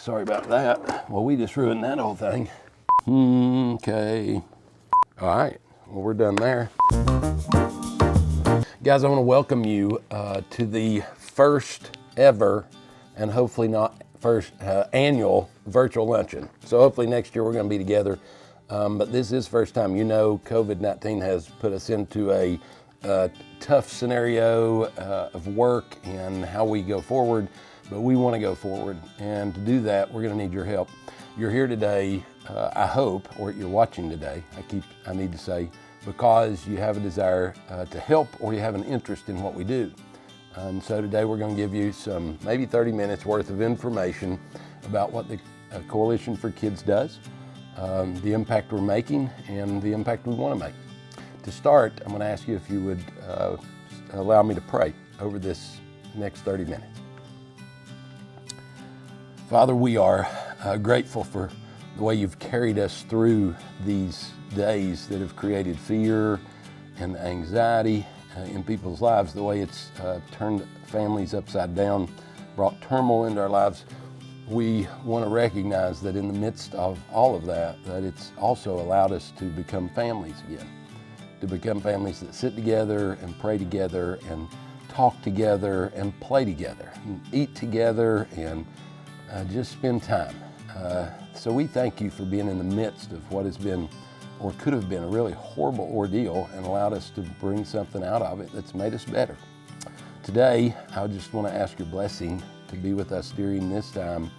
Sorry about that. Well, we just ruined that whole thing. Okay. All right. Well, we're done there. Guys, I want to welcome you to the first ever, and hopefully not first annual virtual luncheon. So hopefully next year we're going to be together. But this is first time. You know, COVID-19 has put us into a tough scenario of work and how we go forward. But we want to go forward, and to do that, we're going to need your help. You're here today, I hope, or you're watching today, I need to say, because you have a desire to help or you have an interest in what we do. And so today we're going to give you some, maybe 30 minutes worth of information about what the Coalition for Kids does, the impact we're making, and the impact we want to make. To start, I'm going to ask you if you would allow me to pray over this next 30 minutes. Father, we are grateful for the way you've carried us through these days that have created fear and anxiety in people's lives, the way it's turned families upside down, brought turmoil into our lives. We want to recognize that in the midst of all of that, that it's also allowed us to become families again, to become families that sit together and pray together and talk together and play together and eat together and just spend time. So we thank you for being in the midst of what has been or could have been a really horrible ordeal and allowed us to bring something out of it that's made us better. Today, I just want to ask your blessing to be with us during this time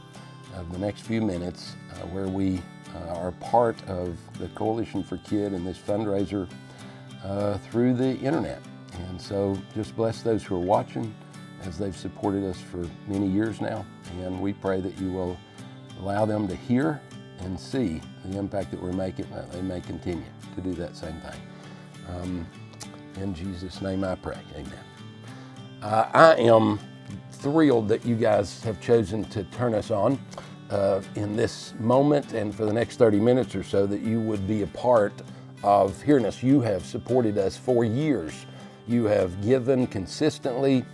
of the next few minutes where we are part of the Coalition for Kid and this fundraiser through the internet. And so just bless those who are watching as they've supported us for many years now. And we pray that you will allow them to hear and see the impact that we're making, that they may continue to do that same thing. In Jesus' name I pray, amen. I am thrilled that you guys have chosen to turn us on in this moment and for the next 30 minutes or so, that you would be a part of hearing us. You have supported us for years. You have given consistently.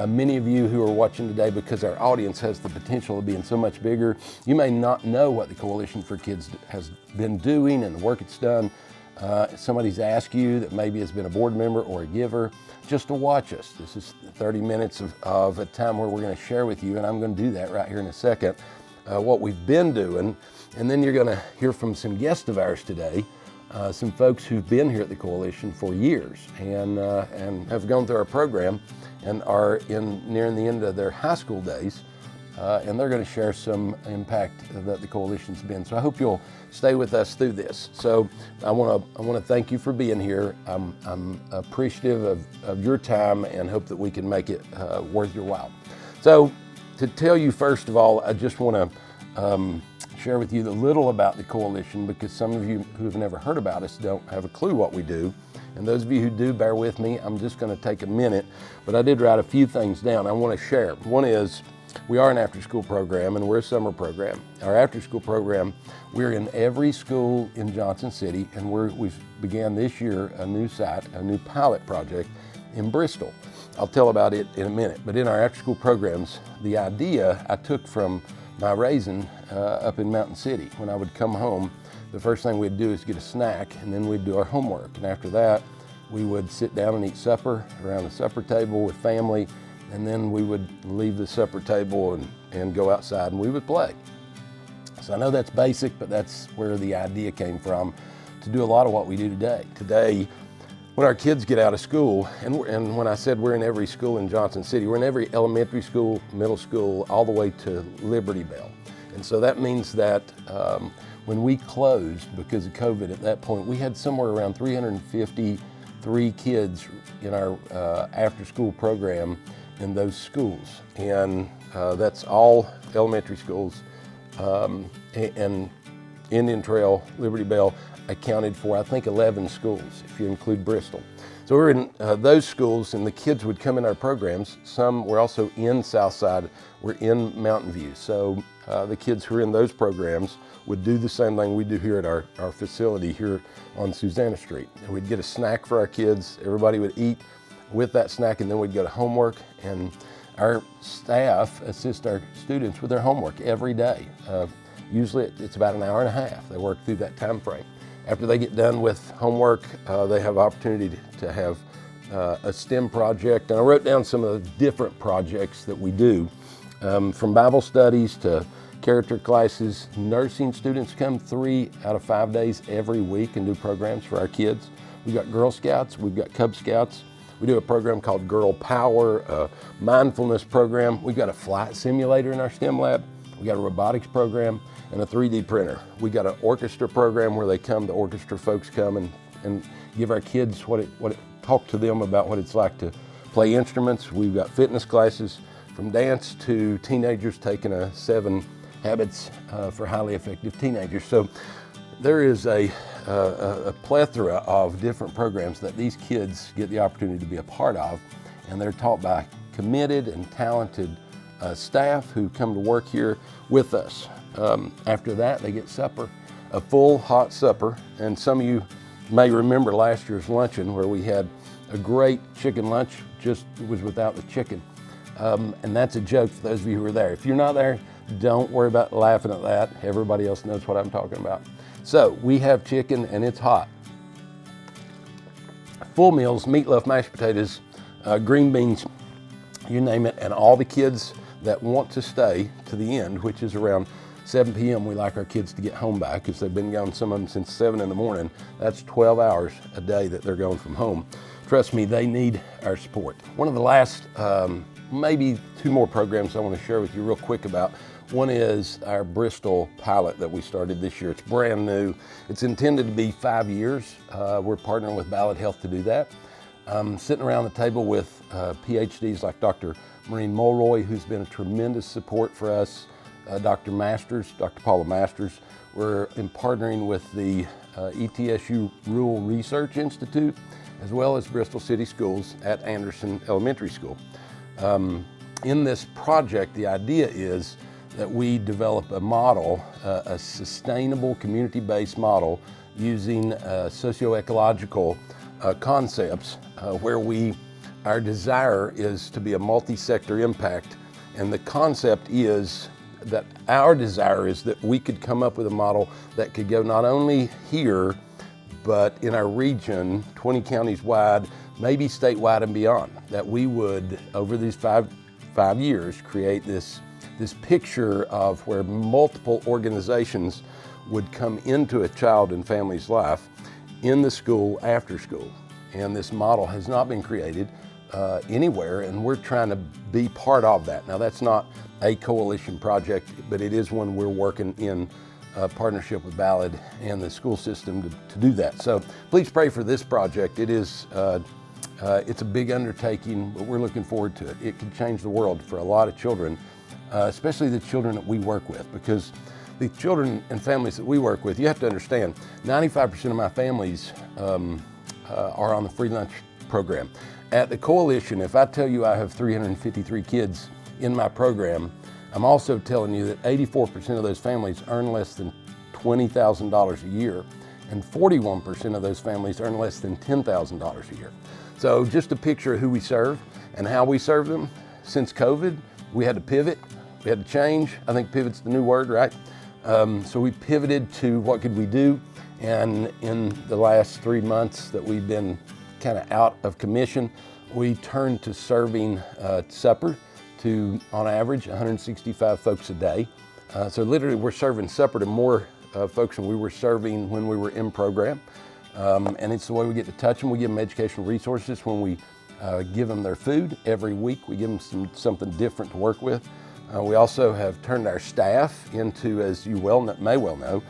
Many of you who are watching today, because our audience has the potential of being so much bigger, you may not know what the Coalition for Kids has been doing and the work it's done. Somebody's asked you that maybe has been a board member or a giver, just to watch us. This is 30 minutes of a time where we're going to share with you, and I'm going to do that right here in a second, what we've been doing. And then you're going to hear from some guests of ours today, some folks who've been here at the Coalition for years and have gone through our program and are nearing the end of their high school days, and they're going to share some impact that the Coalition's been. So I hope you'll stay with us through this. So I want to thank you for being here. I'm appreciative of your time and hope that we can make it worth your while. So to tell you, first of all, I just want to share with you a little about the Coalition, because some of you who have never heard about us don't have a clue what we do. And those of you who do, bear with me. I'm just going to take a minute, but I did write a few things down I want to share. One is, we are an after-school program, and we're a summer program. Our after-school program, we're in every school in Johnson City, and we've began this year a new site, a new pilot project in Bristol. I'll tell about it in a minute. But in our after-school programs, the idea I took from my raising up in Mountain City. When I would come home, the first thing we'd do is get a snack, and then we'd do our homework. And after that, we would sit down and eat supper around the supper table with family, and then we would leave the supper table and go outside and we would play. So I know that's basic, but that's where the idea came from to do a lot of what we do today. Today, when our kids get out of school, and when I said we're in every school in Johnson City, we're in every elementary school, middle school, all the way to Liberty Bell. And so that means that when we closed because of COVID at that point, we had somewhere around 353 kids in our after-school program in those schools. And that's all elementary schools. And Indian Trail, Liberty Bell accounted for, I think, 11 schools, if you include Bristol. So we're in those schools, and the kids would come in our programs. Some were also in Southside, we're in Mountain View. So the kids who are in those programs would do the same thing we do here at our facility here on Susanna Street. And we'd get a snack for our kids. Everybody would eat with that snack, and then we'd go to homework. And Our staff assist our students with their homework every day. Usually it's about an hour and a half. They work through that time frame. After they get done with homework, they have opportunity to have a STEM project. And I wrote down some of the different projects that we do, from Bible studies to character classes. Nursing students come 3 out of 5 days every week and do programs for our kids. We've got Girl Scouts, we've got Cub Scouts. We do a program called Girl Power, a mindfulness program. We've got a flight simulator in our STEM lab. We got a robotics program and a 3D printer. We got an orchestra program where the orchestra folks come and give our kids talk to them about what it's like to play instruments. We've got fitness classes from dance to teenagers taking 7 habits for highly effective teenagers. So there is a plethora of different programs that these kids get the opportunity to be a part of, and they're taught by committed and talented staff who come to work here with us. After that, they get supper, a full hot supper, and some of you may remember last year's luncheon where we had a great chicken lunch, just was without the chicken. And that's a joke for those of you who were there. If you're not there, don't worry about laughing at that. Everybody else knows what I'm talking about. So we have chicken and it's hot. Full meals, meatloaf, mashed potatoes, green beans, you name it, and all the kids that want to stay to the end, which is around 7 p.m. we like our kids to get home by because they've been gone, some of them since 7 in the morning. That's 12 hours a day that they're gone from home. Trust me, they need our support. One of the last, maybe 2 more programs I want to share with you real quick about. One is our Bristol pilot that we started this year. It's brand new. It's intended to be 5 years. We're partnering with Ballad Health to do that. Sitting around the table with PhDs like Dr. Maureen Mulroy, who's been a tremendous support for us, Dr. Paula Masters. We're partnering with the ETSU Rural Research Institute, as well as Bristol City Schools at Anderson Elementary School. In this project, the idea is that we develop a model, a sustainable community-based model using socio-ecological concepts where our desire is to be a multi-sector impact. And the concept is that our desire is that we could come up with a model that could go not only here, but in our region, 20 counties wide, maybe statewide and beyond. That we would, over these five years, create this picture of where multiple organizations would come into a child and family's life in the school, after school. And this model has not been created anywhere, and we're trying to be part of that. Now, that's not a coalition project, but it is one we're working in partnership with Ballad and the school system to do that. So please pray for this project. It's a big undertaking, but we're looking forward to it. It could change the world for a lot of children, especially the children that we work with, because the children and families that we work with, you have to understand, 95% of my families are on the free lunch program. At the coalition, if I tell you I have 353 kids in my program, I'm also telling you that 84% of those families earn less than $20,000 a year, and 41% of those families earn less than $10,000 a year. So just a picture of who we serve and how we serve them. Since COVID, we had to pivot, we had to change. I think pivot's the new word, right? So we pivoted to what could we do, and in the last 3 months that we've been kind of out of commission, we turned to serving supper to, on average, 165 folks a day. So literally we're serving supper to more folks than we were serving when we were in program. And it's the way we get to touch them. We give them educational resources when we give them their food. Every week we give them something different to work with. We also have turned our staff into, as you may well know,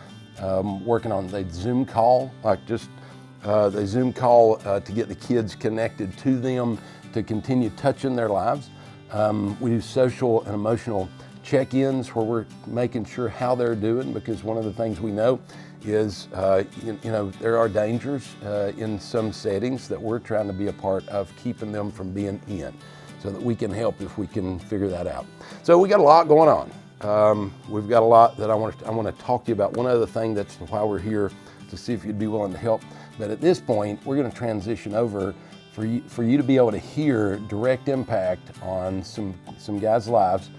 working on the Zoom call, the Zoom call to get the kids connected to them, to continue touching their lives. We do social and emotional check-ins where we're making sure how they're doing, because one of the things we know is, there are dangers in some settings that we're trying to be a part of keeping them from being in, so that we can help if we can figure that out. So we got a lot going on. We've got a lot that I want to talk to you about. One other thing, that's why we're here, to see if you'd be willing to help. But at this point, we're going to transition over for you to be able to hear direct impact on some guys' lives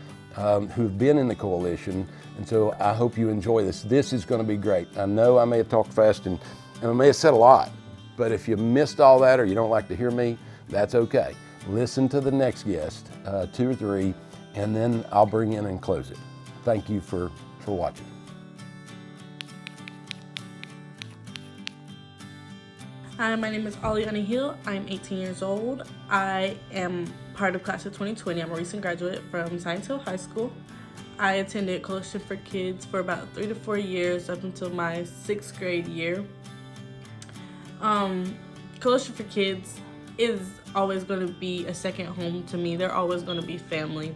who've been in the coalition. And so I hope you enjoy this. This is going to be great. I know I may have talked fast and I may have said a lot, but if you missed all that or you don't like to hear me, that's okay. Listen to the next guest, 2 or 3, and then I'll bring in and close it. Thank you for watching. Hi, my name is Aliana Hill. I'm 18 years old. I am part of class of 2020. I'm a recent graduate from Science Hill High School. I attended Coalition for Kids for about 3 to 4 years up until my 6th grade year. Coalition for Kids is always going to be a second home to me. They're always going to be family.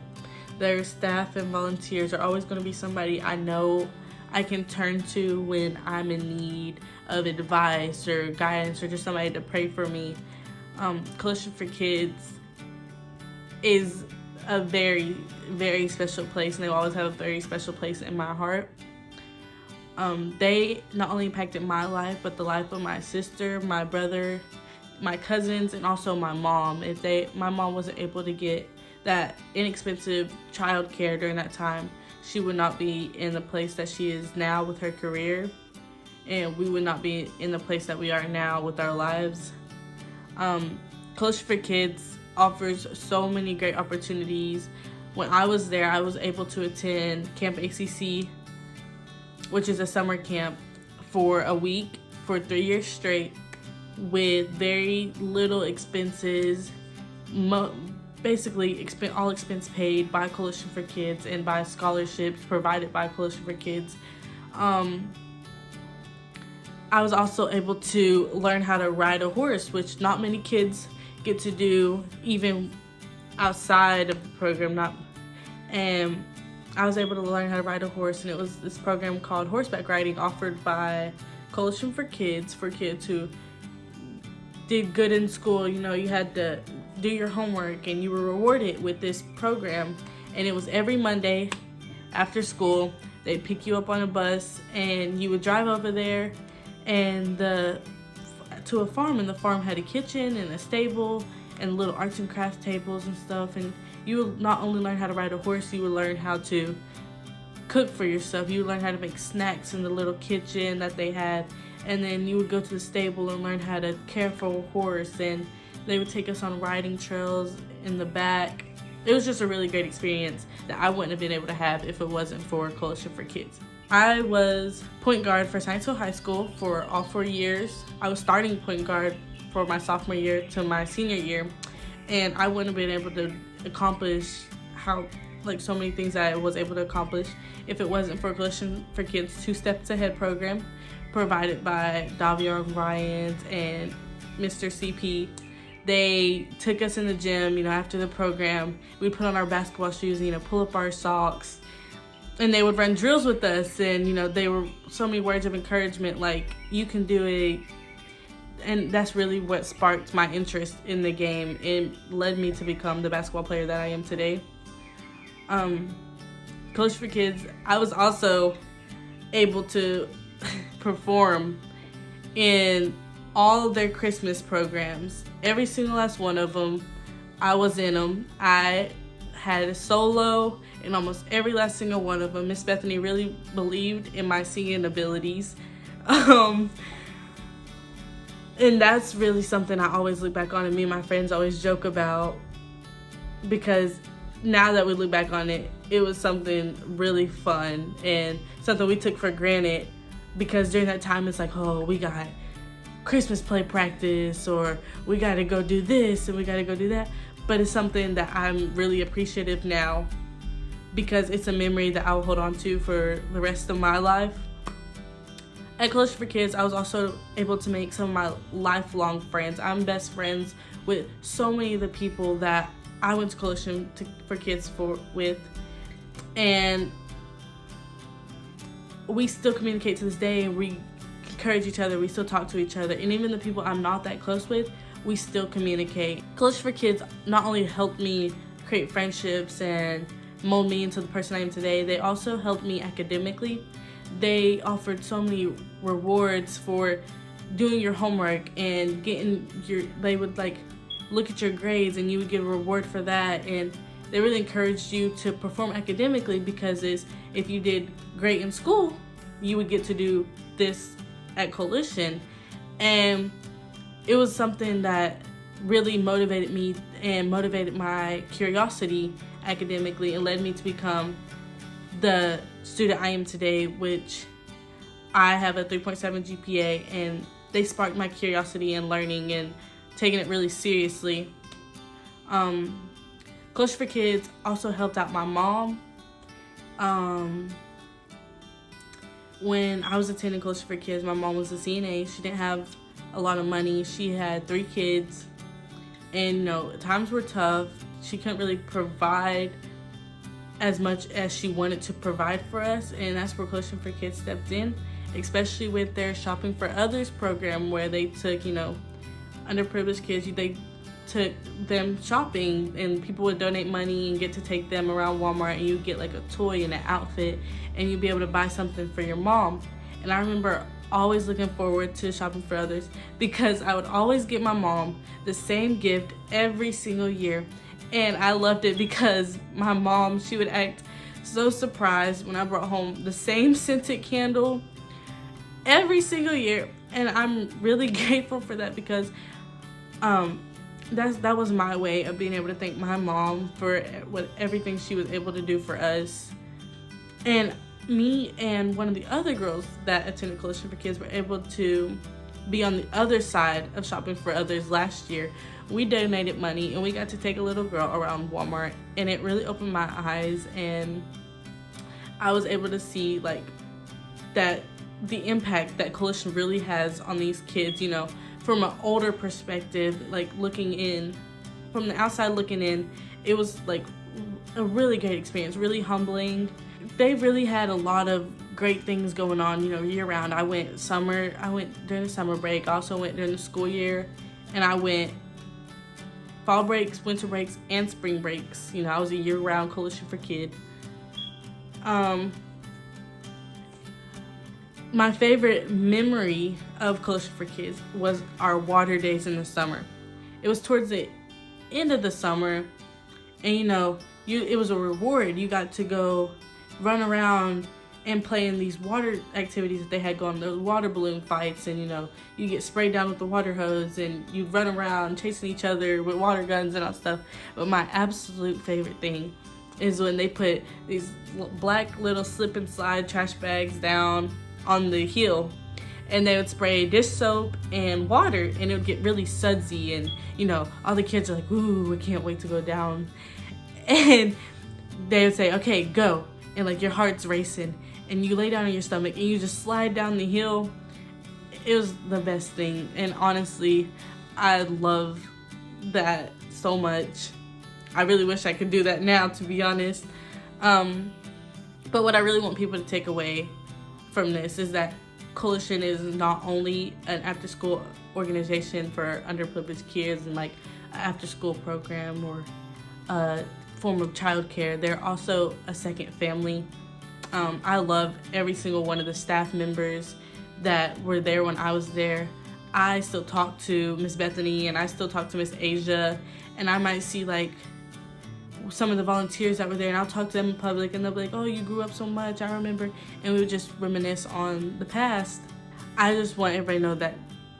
Their staff and volunteers are always going to be somebody I know I can turn to when I'm in need of advice or guidance or just somebody to pray for me. Coalition for Kids is a very, very special place, and they will always have a very special place in my heart. They not only impacted my life, but the life of my sister, my brother, my cousins, and also my mom. My mom wasn't able to get that inexpensive child care during that time, she would not be in the place that she is now with her career, and we would not be in the place that we are now with our lives. Coalition for Kids offers so many great opportunities. When I was there, I was able to attend Camp ACC, which is a summer camp, for a week for 3 years straight with very little expenses, basically all expense paid by Coalition for Kids and by scholarships provided by Coalition for Kids. I was also able to learn how to ride a horse, which not many kids get to do even outside of the program. And I was able to learn how to ride a horse, and it was this program called horseback riding offered by Coalition for kids who did good in school. You know, you had to do your homework and you were rewarded with this program, and it was every Monday after school. They'd pick you up on a bus and you would drive over there and to a farm, and the farm had a kitchen and a stable and little arts and crafts tables and stuff, and you would not only learn how to ride a horse, you would learn how to cook for yourself. You would learn how to make snacks in the little kitchen that they had, and then you would go to the stable and learn how to care for a horse, and they would take us on riding trails in the back. It was just a really great experience that I wouldn't have been able to have if it wasn't for Coalition for Kids. I was point guard for Science Hill High School for all 4 years. I was starting point guard for my sophomore year to my senior year, and I wouldn't have been able to accomplish so many things I was able to accomplish if it wasn't for Coalition for Kids 2 Steps Ahead program provided by Davion Ryans and Mr. CP. They took us in the gym, after the program. We'd put on our basketball shoes and, pull up our socks. And they would run drills with us, and, they were so many words of encouragement, like, you can do it. And that's really what sparked my interest in the game and led me to become the basketball player that I am today. Coalition for Kids, I was also able to perform in all of their Christmas programs. Every single last one of them, I was in them. I had a solo in almost every last single one of them. Miss Bethany really believed in my singing abilities. And that's really something I always look back on, and me and my friends always joke about, because now that we look back on it, it was something really fun and something we took for granted, because during that time it's like, oh, we got Christmas play practice, or we got to go do this and we got to go do that. But it's something that I'm really appreciative now, because it's a memory that I will hold on to for the rest of my life. At Coalition for Kids, I was also able to make some of my lifelong friends. I'm best friends with so many of the people that I went to Coalition for Kids with, and we still communicate to this day, and we encourage each other, we still talk to each other, and even the people I'm not that close with, we still communicate. Coalition for Kids not only helped me create friendships and mold me into the person I am today, they also helped me academically. They offered so many rewards for doing your homework and they would look at your grades and you would get a reward for that. And they really encouraged you to perform academically, because if you did great in school, you would get to do this at Coalition. And it was something that really motivated me and motivated my curiosity academically, and led me to become the student I am today, which I have a 3.7 GPA, and they sparked my curiosity and learning and taking it really seriously. Coalition for Kids also helped out my mom. When I was attending Coalition for Kids, my mom was a CNA. She didn't have a lot of money. She had 3 kids, and times were tough. She couldn't really provide as much as she wanted to provide for us, and that's where Coalition for Kids stepped in, especially with their Shopping for Others program, where they took underprivileged kids, they took them shopping, and people would donate money and get to take them around Walmart, and you get like a toy and an outfit, and you'd be able to buy something for your mom. And I remember always looking forward to Shopping for Others, because I would always get my mom the same gift every single year. And I loved it because my mom, she would act so surprised when I brought home the same scented candle every single year. And I'm really grateful for that, because that was my way of being able to thank my mom for everything she was able to do for us. And me and one of the other girls that attended Coalition for Kids were able to be on the other side of Shopping for Others last year. We donated money and we got to take a little girl around Walmart, and it really opened my eyes, and I was able to see that the impact that Coalition really has on these kids, from an older perspective, looking in, from the outside looking in. It was a really great experience, really humbling. They really had a lot of great things going on, year round. I went during the summer break. I also went during the school year, and I went fall breaks, winter breaks, and spring breaks. I was a year-round Coalition for Kids. My favorite memory of Coalition for Kids was our water days in the summer. It was towards the end of the summer, and it was a reward. You got to go run around and play in these water activities that they had going. Those water balloon fights, and you get sprayed down with the water hose, and you run around chasing each other with water guns and all stuff. But my absolute favorite thing is when they put these black little slip and slide trash bags down on the hill, and they would spray dish soap and water, and it would get really sudsy, and all the kids are like, ooh, I can't wait to go down. And they would say, okay, go, and your heart's racing, and you lay down on your stomach and you just slide down the hill. It was the best thing, and honestly, I love that so much. I really wish I could do that now, to be honest. But what I really want people to take away from this is that Coalition is not only an after-school organization for underprivileged kids and an after-school program or a form of childcare. They're also a second family. I love every single one of the staff members that were there when I was there. I still talk to Miss Bethany, and I still talk to Miss Asia, and I might see some of the volunteers that were there, and I'll talk to them in public, and they'll be like, oh, you grew up so much, I remember, and we would just reminisce on the past. I just want everybody to know that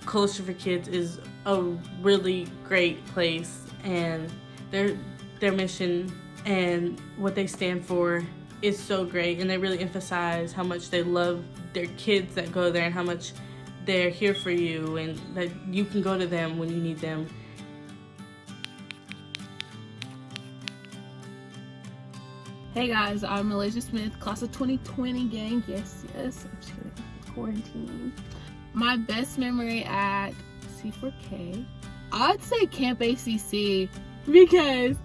Coalition for Kids is a really great place, and their mission and what they stand for is so great, and they really emphasize how much they love their kids that go there, and how much they're here for you, and that you can go to them when you need them. Hey guys, I'm Malaysia Smith, class of 2020 gang. Yes, I'm just kidding. Quarantine. My best memory at C4K, I'd say Camp ACC, because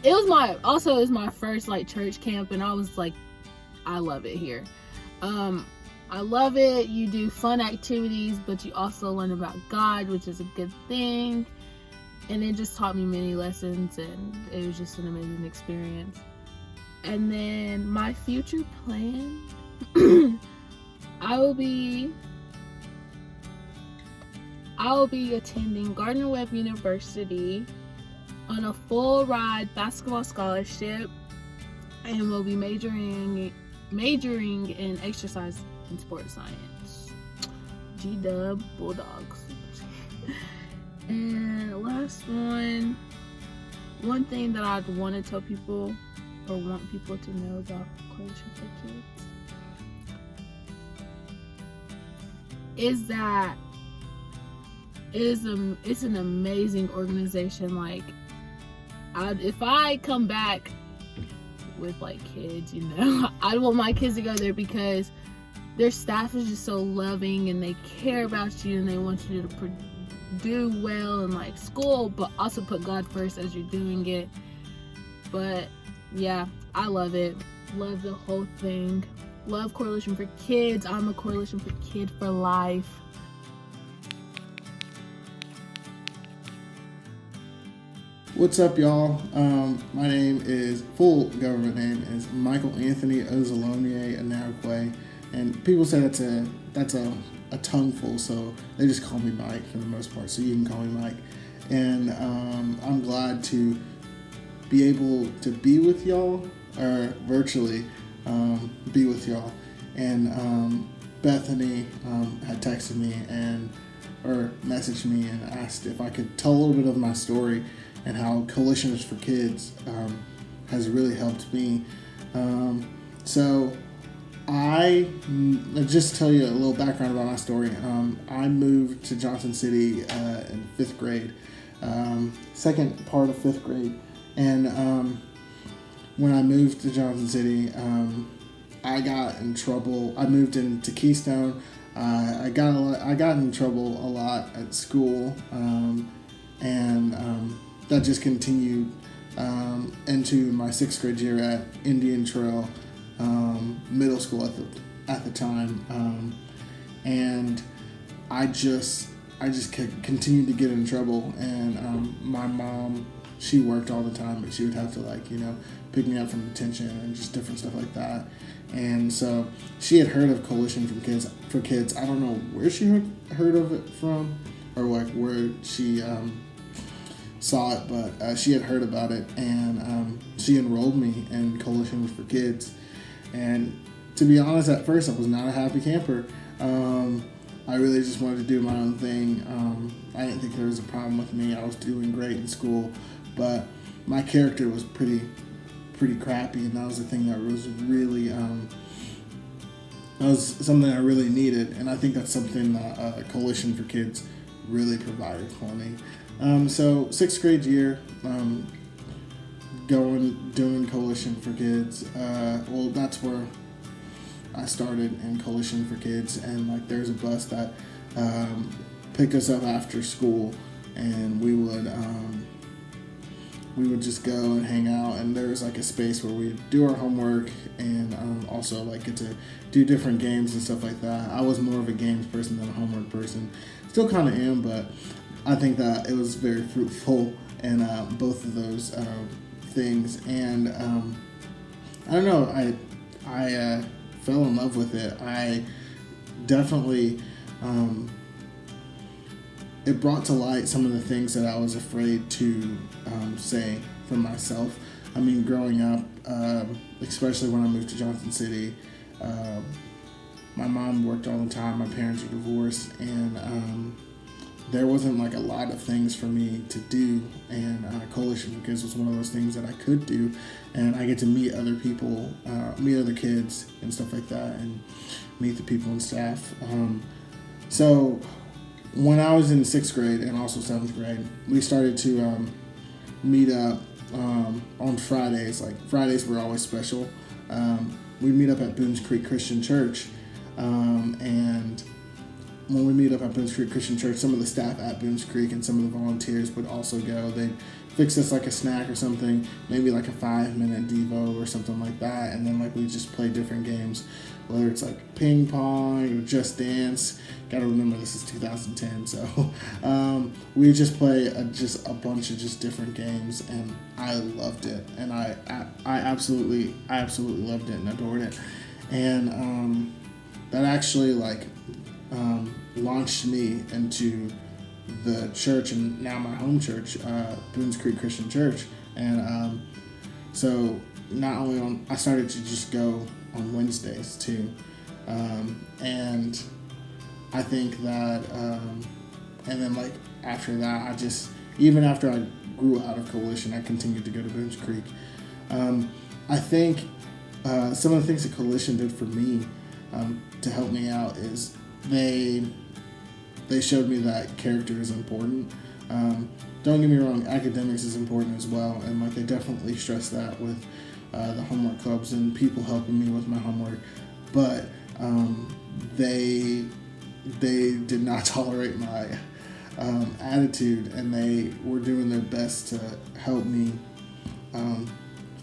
it was my first church camp, and I was I love it here. I love it. You do fun activities, but you also learn about God, which is a good thing. And it just taught me many lessons, and it was just an amazing experience. And then my future plan, I will be I will be attending Gardner-Webb University on a full ride basketball scholarship, and will be majoring in exercise and sports science. G-Dub Bulldogs. And last one thing that I'd want to tell people or want people to know about Coalition for Kids is that it's an amazing organization. Like, if I come back with like kids, I want my kids to go there because their staff is just so loving and they care about you and they want you to do well in like school, but also put God first as you're doing it. But yeah, I love it. Love the whole thing. Love Coalition for Kids. I'm a Coalition for Kid for life. What's up, y'all? My name is, full government name is Michael Anthony Ozolomie Anarquay, and people say that's a tongueful, so they just call me Mike for the most part, so you can call me Mike. And I'm glad to be able to be with y'all, or virtually be with y'all. And Bethany had texted me or messaged me and asked if I could tell a little bit of my story and how Coalitions for Kids has really helped me. So I just tell you a little background about my story. I moved to Johnson City in 5th grade, second part of 5th grade. And when I moved to Johnson City, I got in trouble. I moved into Keystone. I got in trouble a lot at school, and that just continued into my 6th grade year at Indian Trail Middle School at the time, and I just continued to get in trouble. And my mom, she worked all the time, but she would have to pick me up from detention and just different stuff like that. And so she had heard of Coalition for Kids. I don't know where she heard of it from, or where she saw it, but she had heard about it, and she enrolled me in Coalition for Kids. And to be honest, at first I was not a happy camper. I really just wanted to do my own thing. I didn't think there was a problem with me. I was doing great in school, but my character was pretty crappy, and that was the thing that was really that was something I really needed, and I think that's something that Coalition for Kids really provided for me. So 6th grade year, doing Coalition for Kids. Well, that's where I started in Coalition for Kids, and there's a bus that picked us up after school, and we would just go and hang out, and there was a space where we'd do our homework and also get to do different games and stuff like that. I was more of a games person than a homework person. Still kind of am, but I think that it was very fruitful in both of those things. And I don't know, I fell in love with it. I definitely it brought to light some of the things that I was afraid to say for myself. I mean, growing up, especially when I moved to Johnson City, my mom worked all the time, my parents were divorced, and there wasn't a lot of things for me to do, and Coalition for Kids was one of those things that I could do, and I get to meet other people, meet other kids and stuff like that, and meet the people and staff. So when I was in 6th grade and also 7th grade, we started to meet up on Fridays. Fridays were always special. We'd meet up at Boones Creek Christian Church, and when we meet up at Boones Creek Christian Church, some of the staff at Boones Creek and some of the volunteers would also go. They'd fix us a snack or something, maybe a 5-minute Devo or something like that, and then we just play different games, whether it's ping pong or Just Dance. Gotta remember this is 2010, so we just play a bunch of just different games, and I loved it, and I absolutely loved it and adored it, and that actually launched me into the church and now my home church, Boones Creek Christian Church. And so not only I started to just go on Wednesdays too. And I think that, and then like after that, even after I grew out of Coalition, I continued to go to Boones Creek. I think some of the things that Coalition did for me to help me out is they showed me that character is important. Don't get me wrong, academics is important as well, and like they definitely stress that with the homework clubs and people helping me with my homework. But they did not tolerate my attitude, and they were doing their best to help me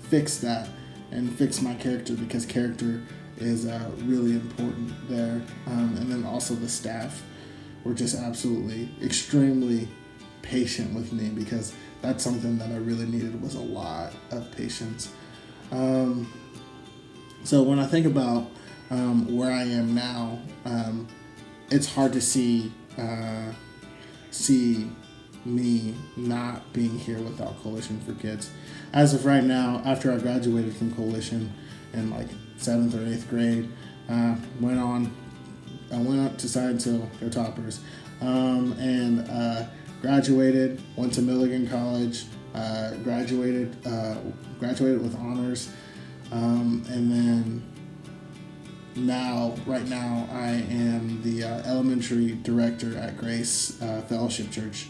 fix that and fix my character, because character is really important there. And then also the staff were just absolutely extremely patient with me, because that's something that I really needed, was a lot of patience. So when I think about where I am now, it's hard to see me not being here without Coalition for Kids. As of right now, after I graduated from Coalition in like 7th or 8th grade, I went up to Science Hill, go Toppers, and graduated, went to Milligan College, graduated with honors, and then right now I am the elementary director at Grace Fellowship Church,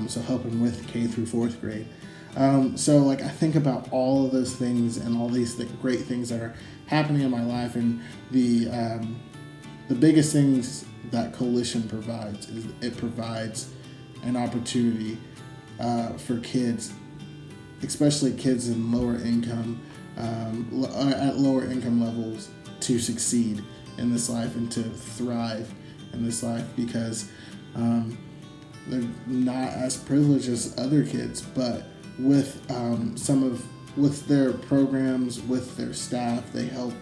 so helping with K through 4th grade. So like I think about all of those things and all these great things that are happening in my life, and the biggest things that Coalition provides is it provides an opportunity for kids, especially kids in lower income, at lower income levels, to succeed in this life and to thrive in this life, because they're not as privileged as other kids, but with with their programs, with their staff, they help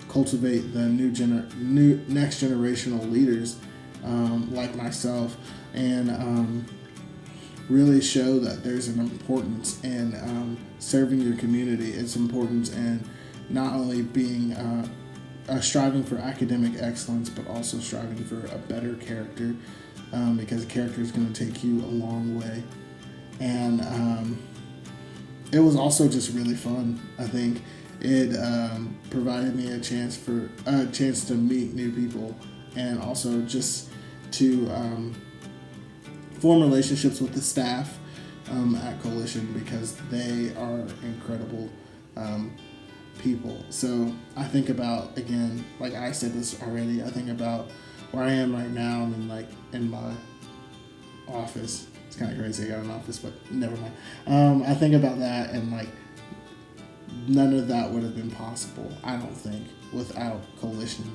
cultivate the next generational leaders like myself, and really show that there's an importance in serving your community. It's important in not only being striving for academic excellence, but also striving for a better character, because character is going to take you a long way. And it was also just really fun. I think it provided me a chance to meet new people, and also just to form relationships with the staff at Coalition, because they are incredible people. So I think about, again, like I said this already, I think about where I am right now. I'm in my office. It's kind of crazy, I got an office, but never mind. I think about that, and like none of that would have been possible, I don't think, without Coalition,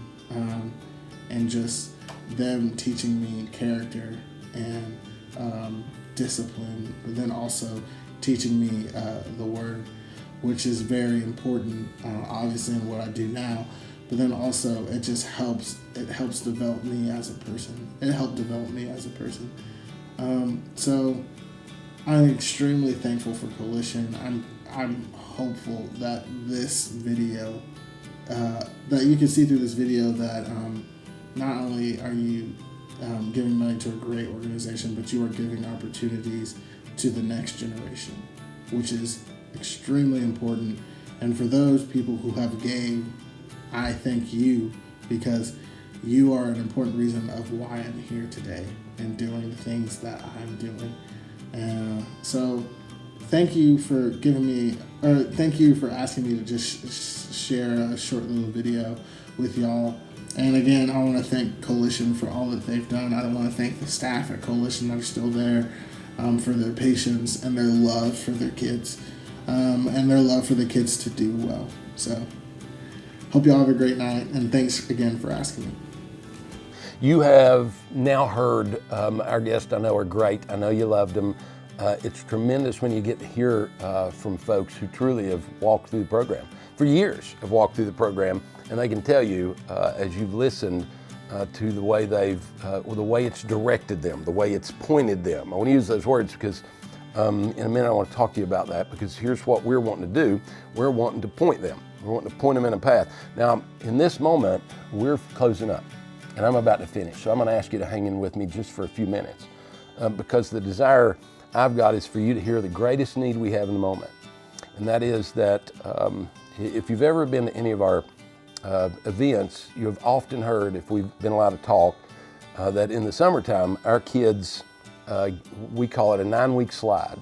and just them teaching me character and discipline, but then also teaching me the word, which is very important, obviously, in what I do now. But then also it just helps develop me as a person. It helped develop me as a person. So I'm extremely thankful for Coalition. I'm hopeful that this video, that you can see through this video, that not only are you giving money to a great organization, but you are giving opportunities to the next generation, which is extremely important. And for those people who have gave, I thank you, because you are an important reason of why I'm here today and doing the things that I'm doing. So thank you for asking me to just share a short little video with y'all. And again, I want to thank Coalition for all that they've done. I want to thank the staff at Coalition that are still there, for their patience and their love for their kids, and their love for the kids to do well. So hope y'all have a great night, and thanks again for asking me. You have now heard our guests. I know are great. I know you loved them. It's tremendous when you get to hear from folks who truly have walked through the program, for years have walked through the program, and they can tell you, as you've listened, to the way the way it's directed them, the way it's pointed them. I want to use those words because in a minute I want to talk to you about that, because here's what we're wanting to do. We're wanting to point them. We're wanting to point them in a path. Now, in this moment, we're closing up, and I'm about to finish. So I'm going to ask you to hang in with me just for a few minutes, because the desire I've got is for you to hear the greatest need we have in the moment. And that is that if you've ever been to any of our events, you've often heard, if we've been allowed to talk, that in the summertime, our kids, we call it a 9-week slide,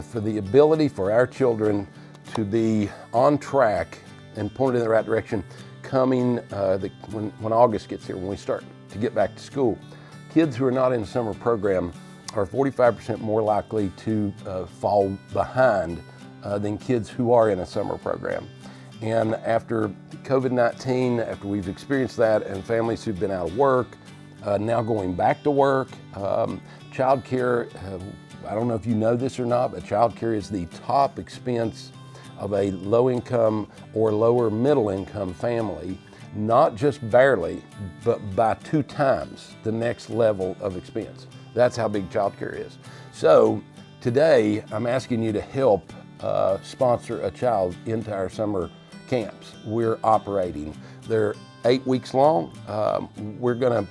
for the ability for our children to be on track and pointed in the right direction coming when August gets here, when we start to get back to school. Kids who are not in the summer program are 45% more likely to fall behind than kids who are in a summer program. And after COVID-19, after we've experienced that, and families who've been out of work, now going back to work, childcare, I don't know if you know this or not, but childcare is the top expense of a low-income or lower middle-income family, not just barely, but by 2 times the next level of expense. That's how big childcare is. So today, I'm asking you to help sponsor a child into our summer camps we're operating. They're 8 weeks long. We're gonna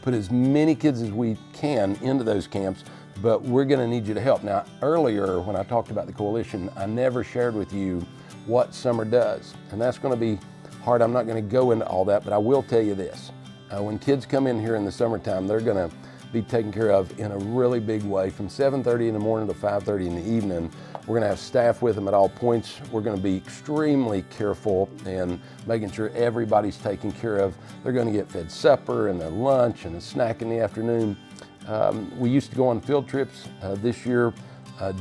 put as many kids as we can into those camps, but we're gonna need you to help. Now, earlier when I talked about the coalition, I never shared with you what summer does, and that's gonna be hard. I'm not gonna go into all that, but I will tell you this. When kids come in here in the summertime, they're gonna be taken care of in a really big way from 7:30 in the morning to 5:30 in the evening. We're gonna have staff with them at all points. We're gonna be extremely careful in making sure everybody's taken care of. They're gonna get fed supper and their lunch and a snack in the afternoon. We used to go on field trips. This year,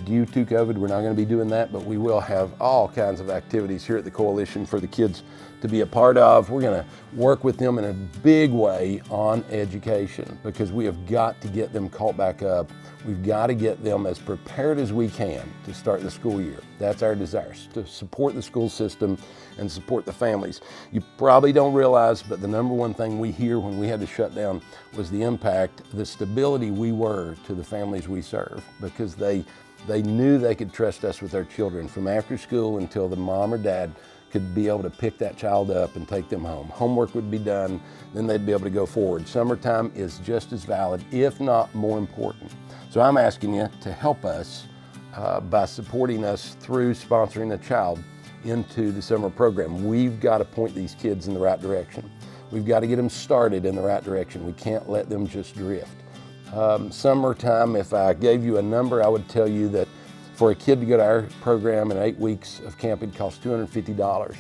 due to COVID, we're not gonna be doing that, but we will have all kinds of activities here at the Coalition for the kids to be a part of. We're gonna work with them in a big way on education, because we have got to get them caught back up. We've got to get them as prepared as we can to start the school year. That's our desire, to support the school system and support the families. You probably don't realize, but the number one thing we hear when we had to shut down was the impact, the stability we were to the families we serve, because they knew they could trust us with their children from after school until the mom or dad could be able to pick that child up and take them home. Homework would be done, then they'd be able to go forward. Summertime is just as valid, if not more important. So I'm asking you to help us by supporting us through sponsoring a child into the summer program. We've got to point these kids in the right direction. We've got to get them started in the right direction. We can't let them just drift. Summertime, if I gave you a number, I would tell you that for a kid to go to our program in 8 weeks of camp, it costs $250.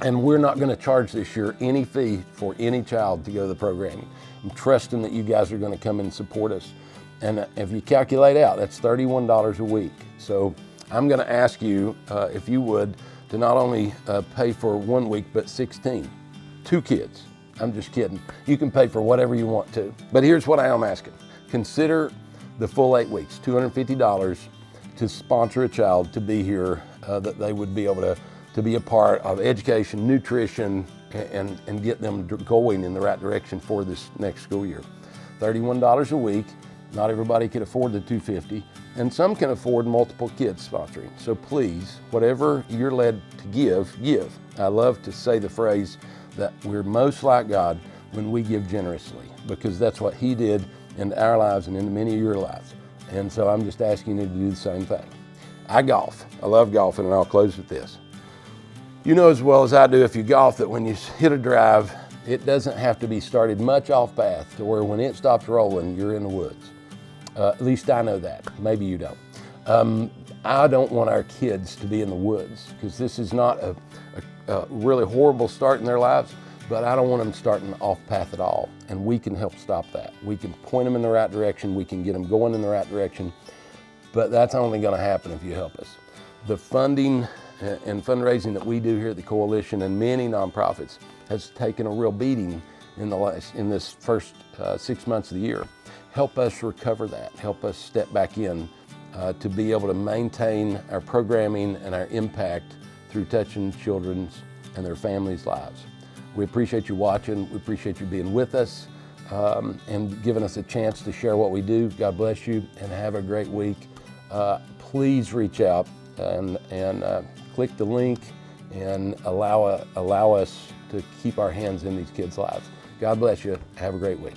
And we're not going to charge this year any fee for any child to go to the programming. I'm trusting that you guys are going to come and support us. And if you calculate out, that's $31 a week. So I'm going to ask you, if you would, to not only pay for 1 week, but 16. 2 kids. I'm just kidding. You can pay for whatever you want to. But here's what I am asking. Consider the full 8 weeks, $250 to sponsor a child to be here, that they would be able to be a part of education, nutrition, and get them going in the right direction for this next school year. $31 a week. Not everybody can afford the $250, and some can afford multiple kids sponsoring. So please, whatever you're led to give, give. I love to say the phrase that we're most like God when we give generously, because that's what He did into our lives and into many of your lives. And so I'm just asking you to do the same thing. I golf. I love golfing, and I'll close with this. You know as well as I do, if you golf, that when you hit a drive, it doesn't have to be started much off path to where when it stops rolling, you're in the woods. At least I know that. Maybe you don't. I don't want our kids to be in the woods, because this is not a really horrible start in their lives, but I don't want them starting off path at all. And we can help stop that. We can point them in the right direction. We can get them going in the right direction, but that's only going to happen if you help us. The funding and fundraising that we do here at the Coalition and many nonprofits has taken a real beating in this first 6 months of the year. Help us recover that. Help us step back in to be able to maintain our programming and our impact through touching children's and their families' lives. We appreciate you watching. We appreciate you being with us and giving us a chance to share what we do. God bless you and have a great week. Please reach out and click the link and allow us to keep our hands in these kids' lives. God bless you. Have a great week.